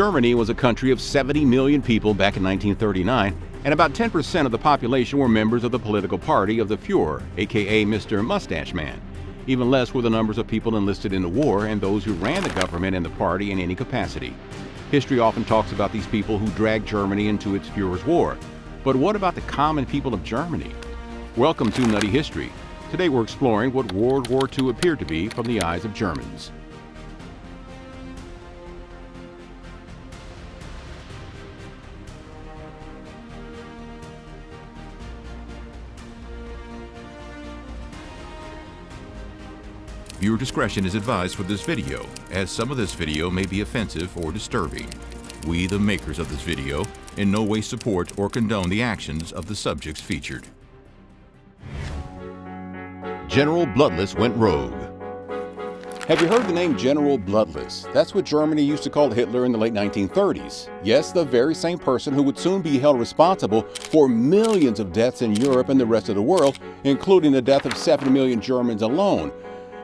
Germany was a country of 70 million people back in 1939, and about 10% of the population were members of the political party of the Fuhrer, aka Mr. Mustache Man. Even less were the numbers of people enlisted in the war and those who ran the government and the party in any capacity. History often talks about these people who dragged Germany into its Fuhrer's war. But what about the common people of Germany? Welcome to Nutty History. Today we're exploring what World War II appeared to be from the eyes of Germans. Viewer discretion is advised for this video, as some of this video may be offensive or disturbing. We, the makers of this video, in no way support or condone the actions of the subjects featured. General Bloodless went rogue. Have you heard the name General Bloodless? That's what Germany used to call Hitler in the late 1930s. Yes, the very same person who would soon be held responsible for millions of deaths in Europe and the rest of the world, including the death of 7 million Germans alone.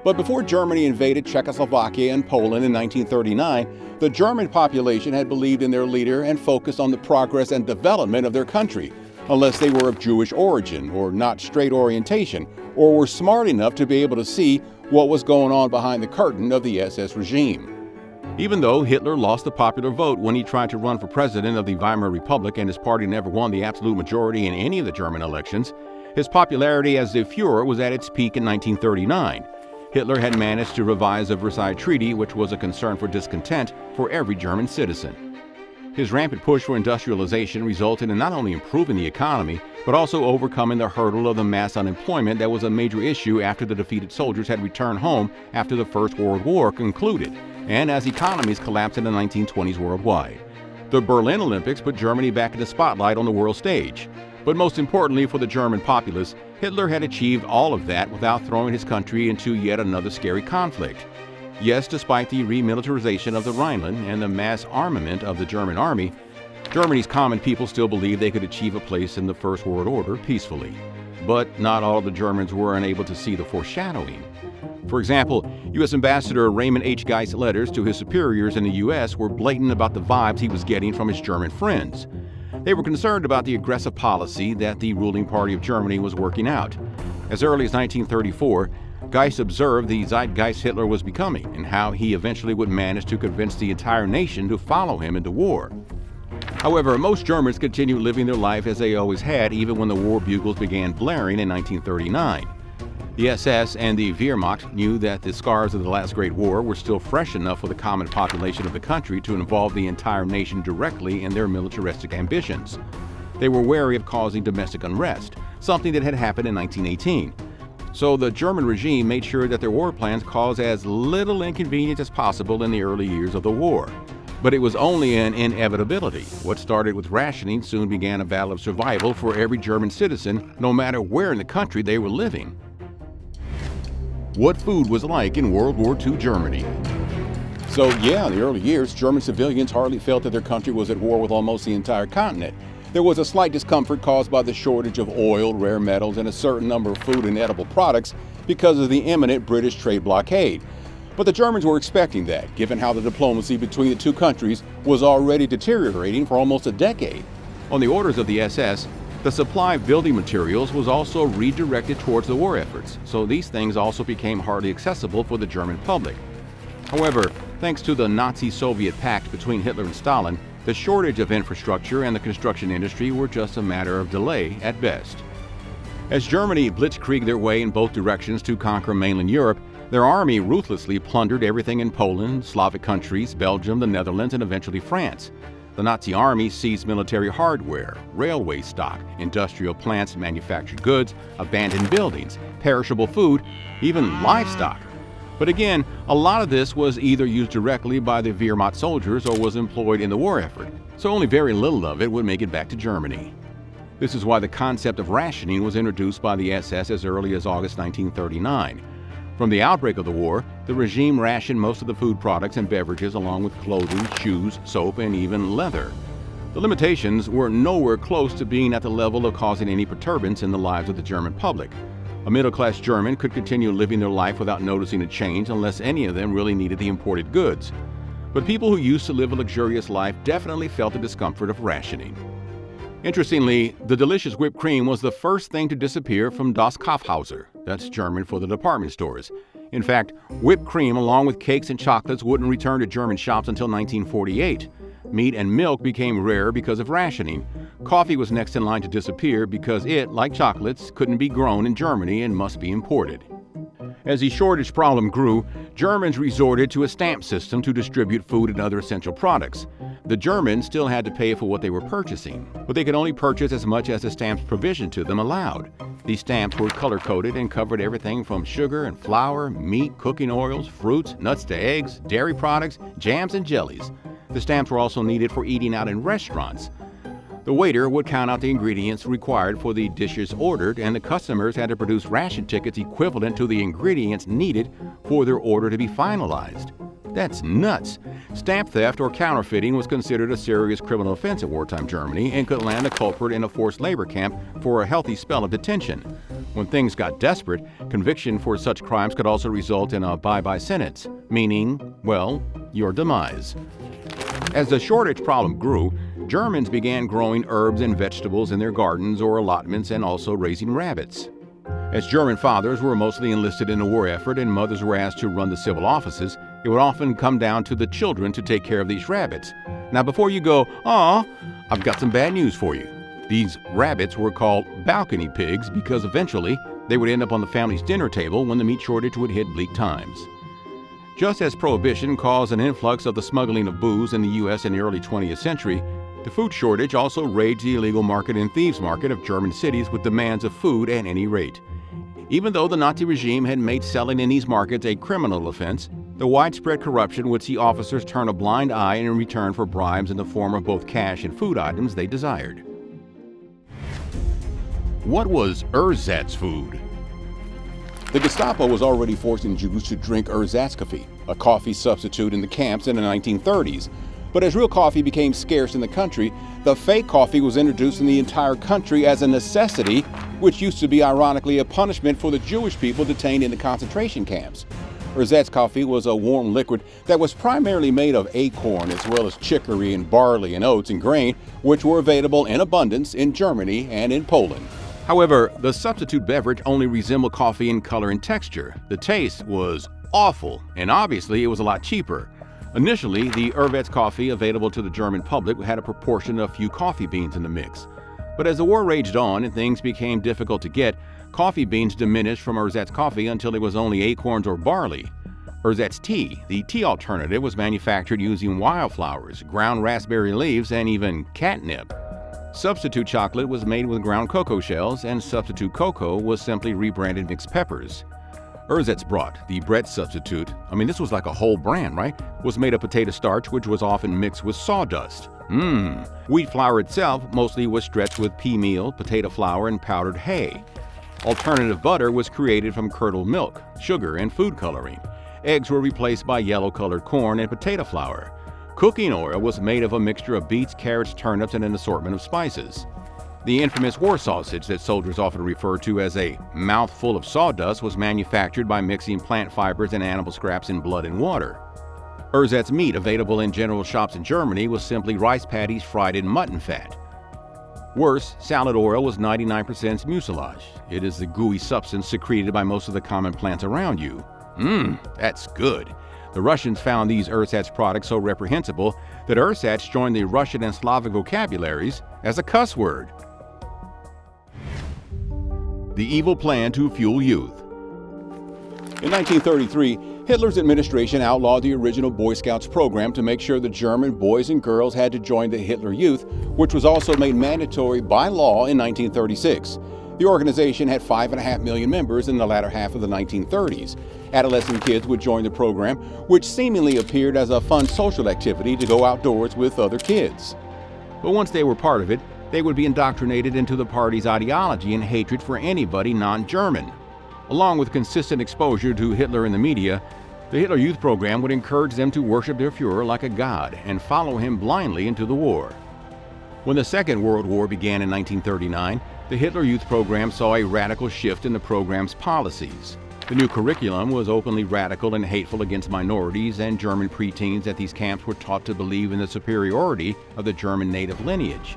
But before Germany invaded Czechoslovakia and Poland in 1939, the German population had believed in their leader and focused on the progress and development of their country, unless they were of Jewish origin or not straight orientation, or were smart enough to be able to see what was going on behind the curtain of the SS regime. Even though Hitler lost the popular vote when he tried to run for president of the Weimar Republic and his party never won the absolute majority in any of the German elections, his popularity as the Fuhrer was at its peak in 1939. Hitler had managed to revise the Versailles Treaty, which was a concern for discontent for every German citizen. His rampant push for industrialization resulted in not only improving the economy, but also overcoming the hurdle of the mass unemployment that was a major issue after the defeated soldiers had returned home after the First World War concluded, and as economies collapsed in the 1920s worldwide. The Berlin Olympics put Germany back in the spotlight on the world stage. But most importantly for the German populace, Hitler had achieved all of that without throwing his country into yet another scary conflict. Yes, despite the remilitarization of the Rhineland and the mass armament of the German army, Germany's common people still believed they could achieve a place in the First World Order peacefully. But not all of the Germans were unable to see the foreshadowing. For example, U.S. Ambassador Raymond H. Geist's letters to his superiors in the U.S. were blatant about the vibes he was getting from his German friends. They were concerned about the aggressive policy that the ruling party of Germany was working out. As early as 1934, Geist observed the zeitgeist Hitler was becoming and how he eventually would manage to convince the entire nation to follow him into war. However, most Germans continued living their life as they always had, even when the war bugles began blaring in 1939. The SS and the Wehrmacht knew that the scars of the last Great War were still fresh enough for the common population of the country to involve the entire nation directly in their militaristic ambitions. They were wary of causing domestic unrest, something that had happened in 1918. So the German regime made sure that their war plans caused as little inconvenience as possible in the early years of the war. But it was only an inevitability. What started with rationing soon began a battle of survival for every German citizen, no matter where in the country they were living. What food was like in World War II Germany. So yeah, in the early years, German civilians hardly felt that their country was at war with almost the entire continent. There was a slight discomfort caused by the shortage of oil, rare metals, and a certain number of food and edible products because of the imminent British trade blockade. But the Germans were expecting that, given how the diplomacy between the two countries was already deteriorating for almost a decade. On the orders of the SS, the supply of building materials was also redirected towards the war efforts, so these things also became hardly accessible for the German public. However, thanks to the Nazi-Soviet pact between Hitler and Stalin, the shortage of infrastructure and the construction industry were just a matter of delay at best. As Germany blitzkrieged their way in both directions to conquer mainland Europe, their army ruthlessly plundered everything in Poland, Slavic countries, Belgium, the Netherlands, and eventually France. The Nazi army seized military hardware, railway stock, industrial plants, manufactured goods, abandoned buildings, perishable food, even livestock. But again, a lot of this was either used directly by the Wehrmacht soldiers or was employed in the war effort, so only very little of it would make it back to Germany. This is why the concept of rationing was introduced by the SS as early as August 1939. From the outbreak of the war, the regime rationed most of the food products and beverages along with clothing, shoes, soap, and even leather. The limitations were nowhere close to being at the level of causing any perturbance in the lives of the German public. A middle-class German could continue living their life without noticing a change unless any of them really needed the imported goods. But people who used to live a luxurious life definitely felt the discomfort of rationing. Interestingly, the delicious whipped cream was the first thing to disappear from Das Kaufhauser. That's German for the department stores. In fact, whipped cream along with cakes and chocolates wouldn't return to German shops until 1948. Meat and milk became rare because of rationing. Coffee was next in line to disappear because it, like chocolates, couldn't be grown in Germany and must be imported. As the shortage problem grew, Germans resorted to a stamp system to distribute food and other essential products. The Germans still had to pay for what they were purchasing, but they could only purchase as much as the stamp's provision to them allowed. These stamps were color-coded and covered everything from sugar and flour, meat, cooking oils, fruits, nuts to eggs, dairy products, jams and jellies. The stamps were also needed for eating out in restaurants. The waiter would count out the ingredients required for the dishes ordered, and the customers had to produce ration tickets equivalent to the ingredients needed for their order to be finalized. That's nuts. Stamp theft or counterfeiting was considered a serious criminal offense in wartime Germany and could land a culprit in a forced labor camp for a healthy spell of detention. When things got desperate, conviction for such crimes could also result in a bye-bye sentence, meaning, well, your demise. As the shortage problem grew, Germans began growing herbs and vegetables in their gardens or allotments and also raising rabbits. As German fathers were mostly enlisted in the war effort and mothers were asked to run the civil offices, it would often come down to the children to take care of these rabbits. Now before you go, "Aw," I've got some bad news for you. These rabbits were called balcony pigs because eventually they would end up on the family's dinner table when the meat shortage would hit bleak times. Just as Prohibition caused an influx of the smuggling of booze in the U.S. in the early 20th century, the food shortage also raged the illegal market and thieves' market of German cities with demands of food at any rate. Even though the Nazi regime had made selling in these markets a criminal offense, the widespread corruption would see officers turn a blind eye in return for bribes in the form of both cash and food items they desired. What was Ersatzfood? The Gestapo was already forcing Jews to drink Ersatzkaffee, a coffee substitute in the camps in the 1930s. But as real coffee became scarce in the country, the fake coffee was introduced in the entire country as a necessity, which used to be ironically a punishment for the Jewish people detained in the concentration camps. Ersatzkaffee was a warm liquid that was primarily made of acorn as well as chicory and barley and oats and grain, which were available in abundance in Germany and in Poland. However, the substitute beverage only resembled coffee in color and texture. The taste was awful, and obviously it was a lot cheaper. Initially, the Ersatzkaffee available to the German public had a proportion of few coffee beans in the mix. But as the war raged on and things became difficult to get, coffee beans diminished from Ersatzkaffee until it was only acorns or barley. Ersatz tea, the tea alternative, was manufactured using wildflowers, ground raspberry leaves, and even catnip. Substitute chocolate was made with ground cocoa shells, and substitute cocoa was simply rebranded mixed peppers. Ersatzbrot, the bread substitute, this was like a whole brand, right? Was made of potato starch, which was often mixed with sawdust. Wheat flour itself mostly was stretched with pea meal, potato flour, and powdered hay. Alternative butter was created from curdled milk, sugar, and food coloring. Eggs were replaced by yellow-colored corn and potato flour. Cooking oil was made of a mixture of beets, carrots, turnips, and an assortment of spices. The infamous war sausage that soldiers often refer to as a mouthful of sawdust was manufactured by mixing plant fibers and animal scraps in blood and water. Ersatz meat available in general shops in Germany was simply rice patties fried in mutton fat. Worse, salad oil was 99% mucilage. It is the gooey substance secreted by most of the common plants around you. That's good. The Russians found these ersatz products so reprehensible that ersatz joined the Russian and Slavic vocabularies as a cuss word. The evil plan to fuel youth. In 1933, Hitler's administration outlawed the original Boy Scouts program to make sure the German boys and girls had to join the Hitler Youth, which was also made mandatory by law in 1936. The organization had 5.5 million members in the latter half of the 1930s. Adolescent kids would join the program, which seemingly appeared as a fun social activity to go outdoors with other kids. But once they were part of it, they would be indoctrinated into the party's ideology and hatred for anybody non-German. Along with consistent exposure to Hitler in the media, the Hitler Youth program would encourage them to worship their Führer like a god and follow him blindly into the war. When the Second World War began in 1939, the Hitler Youth program saw a radical shift in the program's policies. The new curriculum was openly radical and hateful against minorities, and German preteens at these camps were taught to believe in the superiority of the German native lineage.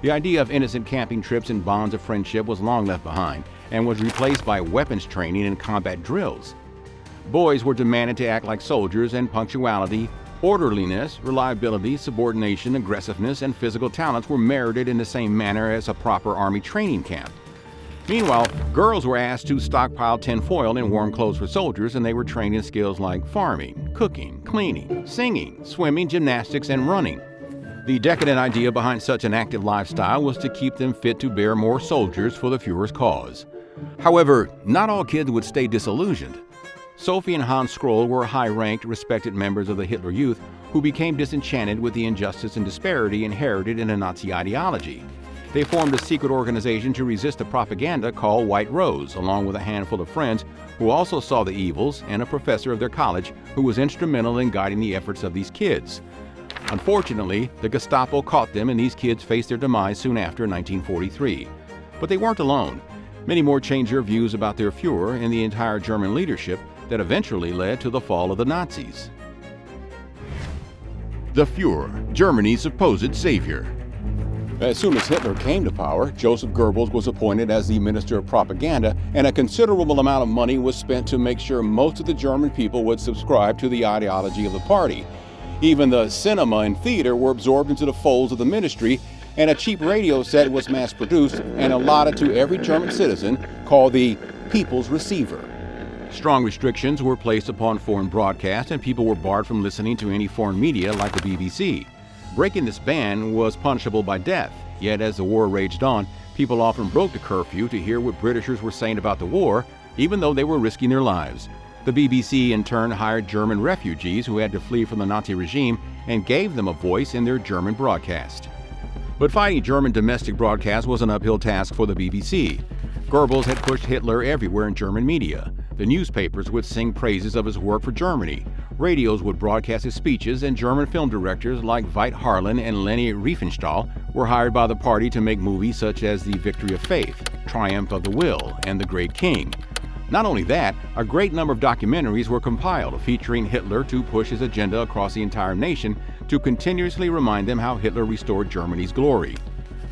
The idea of innocent camping trips and bonds of friendship was long left behind and was replaced by weapons training and combat drills. Boys were demanded to act like soldiers, and punctuality, orderliness, reliability, subordination, aggressiveness, and physical talents were merited in the same manner as a proper Army training camp. Meanwhile, girls were asked to stockpile tinfoil and warm clothes for soldiers, and they were trained in skills like farming, cooking, cleaning, singing, swimming, gymnastics, and running. The decadent idea behind such an active lifestyle was to keep them fit to bear more soldiers for the Führer's cause. However, not all kids would stay disillusioned. Sophie and Hans Skroll were high-ranked, respected members of the Hitler Youth who became disenchanted with the injustice and disparity inherited in a Nazi ideology. They formed a secret organization to resist the propaganda called White Rose, along with a handful of friends who also saw the evils, and a professor of their college who was instrumental in guiding the efforts of these kids. Unfortunately, the Gestapo caught them, and these kids faced their demise soon after 1943. But they weren't alone. Many more changed their views about their Führer and the entire German leadership that eventually led to the fall of the Nazis. The Führer, Germany's supposed savior. As soon as Hitler came to power, Joseph Goebbels was appointed as the Minister of Propaganda, and a considerable amount of money was spent to make sure most of the German people would subscribe to the ideology of the party. Even the cinema and theater were absorbed into the folds of the ministry, and a cheap radio set was mass-produced and allotted to every German citizen, called the People's Receiver. Strong restrictions were placed upon foreign broadcasts, and people were barred from listening to any foreign media like the BBC. Breaking this ban was punishable by death, yet as the war raged on, people often broke the curfew to hear what Britishers were saying about the war, even though they were risking their lives. The BBC in turn hired German refugees who had to flee from the Nazi regime and gave them a voice in their German broadcast. But fighting German domestic broadcasts was an uphill task for the BBC. Goebbels had pushed Hitler everywhere in German media. The newspapers would sing praises of his work for Germany. Radios would broadcast his speeches, and German film directors like Veit Harlan and Leni Riefenstahl were hired by the party to make movies such as The Victory of Faith, Triumph of the Will, and The Great King. Not only that, a great number of documentaries were compiled featuring Hitler to push his agenda across the entire nation, to continuously remind them how Hitler restored Germany's glory.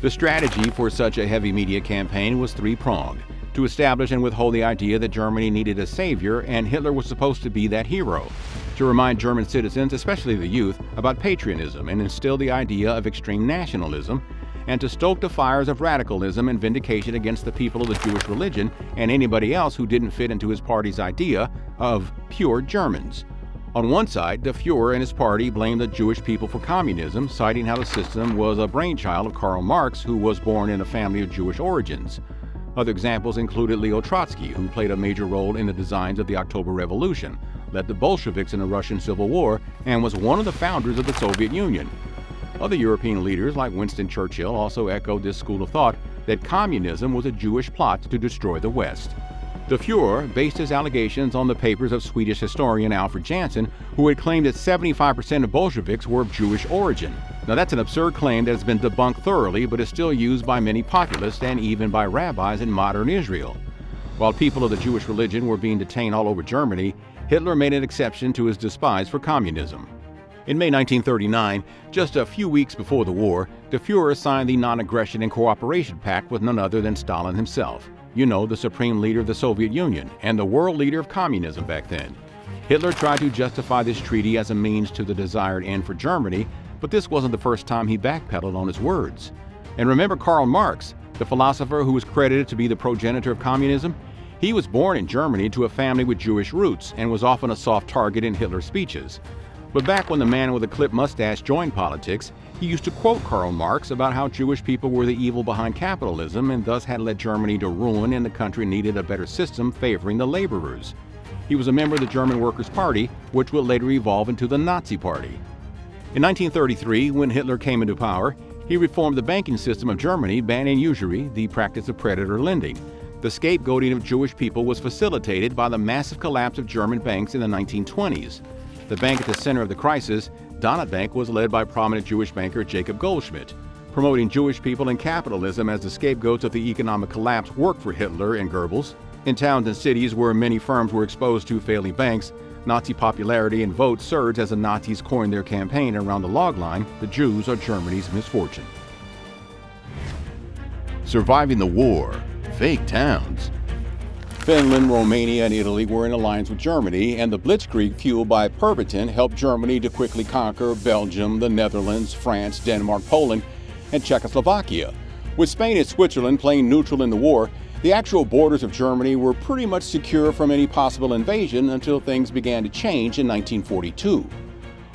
The strategy for such a heavy media campaign was three-pronged: to establish and withhold the idea that Germany needed a savior and Hitler was supposed to be that hero; to remind German citizens, especially the youth, about patriotism and instill the idea of extreme nationalism; and to stoke the fires of radicalism and vindication against the people of the Jewish religion and anybody else who didn't fit into his party's idea of pure Germans. On one side, the Führer and his party blamed the Jewish people for communism, citing how the system was a brainchild of Karl Marx, who was born in a family of Jewish origins. Other examples included Leo Trotsky, who played a major role in the designs of the October Revolution, led the Bolsheviks in the Russian Civil War, and was one of the founders of the Soviet Union. Other European leaders like Winston Churchill also echoed this school of thought that communism was a Jewish plot to destroy the West. The Führer based his allegations on the papers of Swedish historian Alfred Jansen, who had claimed that 75% of Bolsheviks were of Jewish origin. Now that's an absurd claim that has been debunked thoroughly, but is still used by many populists and even by rabbis in modern Israel. While people of the Jewish religion were being detained all over Germany, Hitler made an exception to his despise for communism. In May 1939, just a few weeks before the war, the Führer signed the Non-Aggression and Cooperation Pact with none other than Stalin himself. You know, the supreme leader of the Soviet Union and the world leader of communism back then. Hitler tried to justify this treaty as a means to the desired end for Germany, but this wasn't the first time he backpedaled on his words. And remember Karl Marx, the philosopher who was credited to be the progenitor of communism? He was born in Germany to a family with Jewish roots and was often a soft target in Hitler's speeches. But back when the man with a clipped mustache joined politics, he used to quote Karl Marx about how Jewish people were the evil behind capitalism and thus had led Germany to ruin, and the country needed a better system favoring the laborers. He was a member of the German Workers' Party, which would later evolve into the Nazi Party. In 1933, when Hitler came into power, he reformed the banking system of Germany, banning usury, the practice of predatory lending. The scapegoating of Jewish people was facilitated by the massive collapse of German banks in the 1920s. The bank at the center of the crisis, Donut Bank, was led by prominent Jewish banker Jacob Goldschmidt. Promoting Jewish people and capitalism as the scapegoats of the economic collapse worked for Hitler and Goebbels. In towns and cities where many firms were exposed to failing banks, Nazi popularity and votes surged as the Nazis coined their campaign around the logline, "The Jews are Germany's misfortune." Surviving the war, fake towns. Finland, Romania, and Italy were in alliance with Germany, and the Blitzkrieg fueled by Pervitin helped Germany to quickly conquer Belgium, the Netherlands, France, Denmark, Poland, and Czechoslovakia. With Spain and Switzerland playing neutral in the war, the actual borders of Germany were pretty much secure from any possible invasion until things began to change in 1942.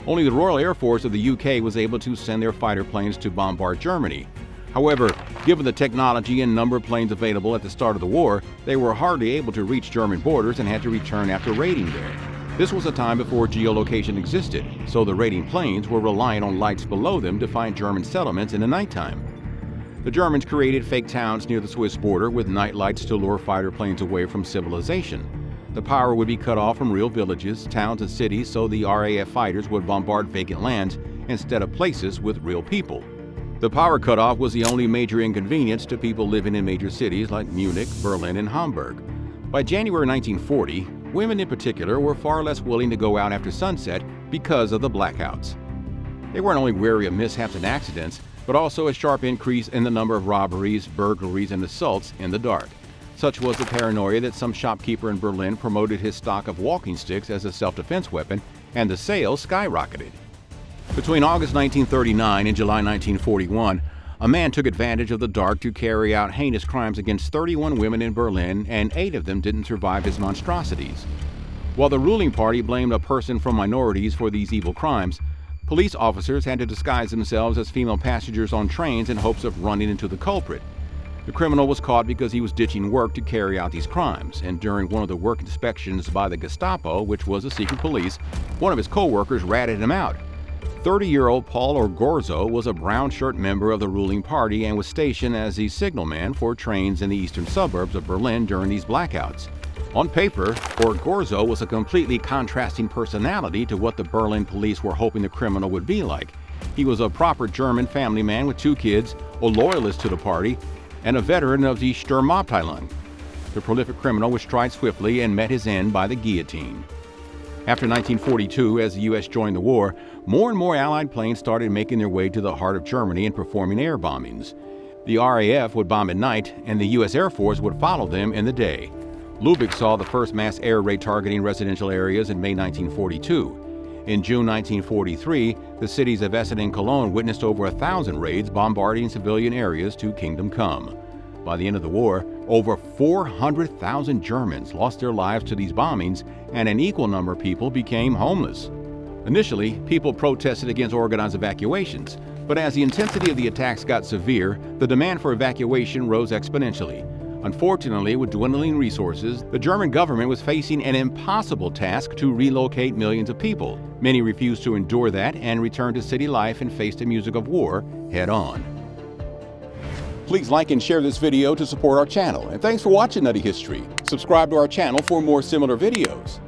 Only the Royal Air Force of the UK was able to send their fighter planes to bombard Germany. However, given the technology and number of planes available at the start of the war, they were hardly able to reach German borders and had to return after raiding there. This was a time before geolocation existed, so the raiding planes were relying on lights below them to find German settlements in the nighttime. The Germans created fake towns near the Swiss border with night lights to lure fighter planes away from civilization. The power would be cut off from real villages, towns, and cities, so the RAF fighters would bombard vacant lands instead of places with real people. The power cutoff was the only major inconvenience to people living in major cities like Munich, Berlin, and Hamburg. By January 1940, women in particular were far less willing to go out after sunset because of the blackouts. They weren't only wary of mishaps and accidents, but also a sharp increase in the number of robberies, burglaries, and assaults in the dark. Such was the paranoia that some shopkeeper in Berlin promoted his stock of walking sticks as a self-defense weapon, and the sales skyrocketed. Between August 1939 and July 1941, a man took advantage of the dark to carry out heinous crimes against 31 women in Berlin, and 8 of them didn't survive his monstrosities. While the ruling party blamed a person from minorities for these evil crimes, police officers had to disguise themselves as female passengers on trains in hopes of running into the culprit. The criminal was caught because he was ditching work to carry out these crimes, and during one of the work inspections by the Gestapo, which was the secret police, one of his co-workers ratted him out. 30-year-old Paul Orgorzo was a brown-shirt member of the ruling party and was stationed as the signalman for trains in the eastern suburbs of Berlin during these blackouts. On paper, Orgorzo was a completely contrasting personality to what the Berlin police were hoping the criminal would be like. He was a proper German family man with 2 kids, a loyalist to the party, and a veteran of the Sturmabteilung. The prolific criminal was tried swiftly and met his end by the guillotine. After 1942, as the U.S. joined the war, more and more Allied planes started making their way to the heart of Germany and performing air bombings. The RAF would bomb at night, and the U.S. Air Force would follow them in the day. Lübeck saw the first mass air raid targeting residential areas in May 1942. In June 1943, the cities of Essen and Cologne witnessed over 1,000 raids bombarding civilian areas to Kingdom Come. By the end of the war, over 400,000 Germans lost their lives to these bombings, and an equal number of people became homeless. Initially, people protested against organized evacuations, but as the intensity of the attacks got severe, the demand for evacuation rose exponentially. Unfortunately, with dwindling resources, the German government was facing an impossible task to relocate millions of people. Many refused to endure that and returned to city life and faced the music of war head-on. Please like and share this video to support our channel, and thanks for watching Nutty History. Subscribe to our channel for more similar videos.